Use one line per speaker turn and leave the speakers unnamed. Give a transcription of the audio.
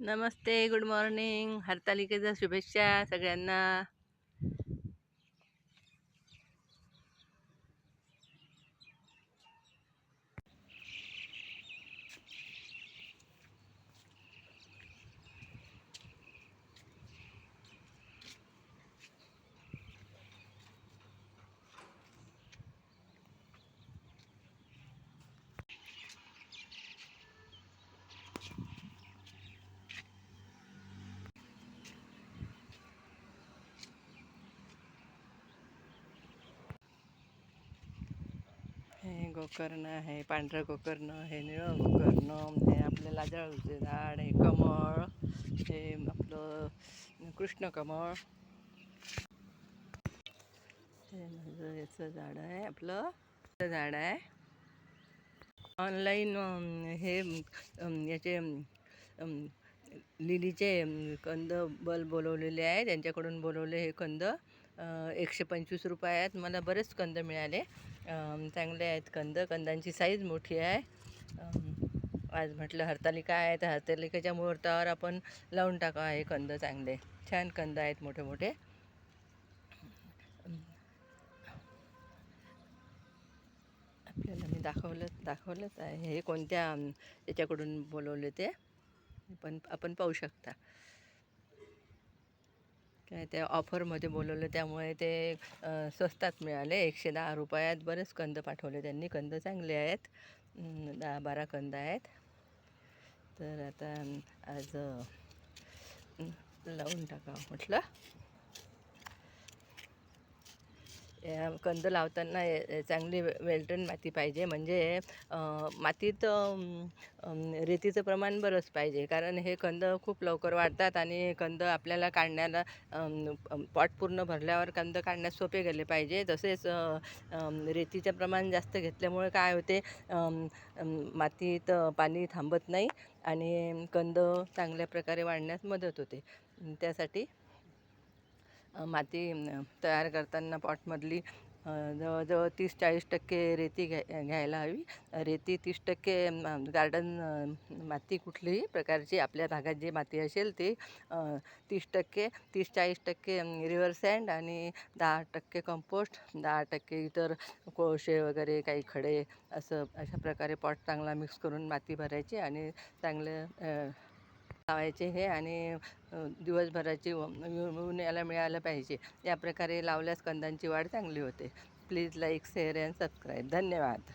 नमस्ते, good morning. हरतालिकेच्या शुभेच्छा सगळ्यांना. हे गोकर्ण आहे, पांढरं गोकर्ण, हे निळं गोकर्ण, हे आपलं लाजाळूचे झाड, हे कमळ, हे आपलं कृष्ण कमळ, हे माझं याचं झाड आहे, आपलं झाड आहे. ऑनलाईन हे याचे लिलीचे कंद बोलवलेले आहे, त्यांच्याकडून बोलवले हे कंद. 125 रुपये आहेत. मला बरेच कंद मिळाले. चांगले आहेत कंद. कंदांची साईज मोठी आहे. आज म्हटलं हरतालिका आहे, तर हरतालिकेच्या मुहूर्तावर आपण लावून टाका हे कंद. चांगले छान कंद आहेत, मोठे मोठे. आपल्याला मी दाखवलंच आहे हे कोणत्या याच्याकडून बोलवले ते पण आपण पाहू शकता. काय ते ऑफरमध्ये बोलवलं, त्यामुळे ते स्वस्तात मिळाले. 110 रुपयात बरेच कंद पाठवले त्यांनी. कंद चांगले आहेत. 10-12 कंद आहेत. तर आता आज लावून टाकावं म्हटलं. या कंद लावताना चांगली वेल्टन माती पाहिजे. म्हणजे मातीत रेतीचं प्रमाण बरंच पाहिजे, कारण हे कंद खूप लवकर वाढतात आणि कंद आपल्याला काढण्याला पॉट पूर्ण भरल्यावर कंद काढण्यास सोपे गेले पाहिजे. तसेच रेतीचं प्रमाण जास्त घेतल्यामुळे काय होते, मातीत पाणी थांबत नाही आणि कंद चांगल्या प्रकारे वाढण्यास मदत होते. त्यासाठी माती तयार करताना पॉटमधली जवळजवळ 30-40% रेती घ्यायला हवी. रेती 30% गार्डन माती कुठलीही प्रकारची आपल्या भागात जी माती असेल ते 30%, 30-40% रिव्हर सँड आणि 10% कंपोस्ट, 10% इतर कोळसे वगैरे काही खडे, अशा प्रकारे पॉट चांगला मिक्स करून माती भरायची आणि चांगलं लावायचे हे. आणि दिवसभराची ऊन याला मिळालं पाहिजे. या प्रकारे लावल्यास कंदांची वाढ चांगली होते. Please like, share and subscribe. धन्यवाद.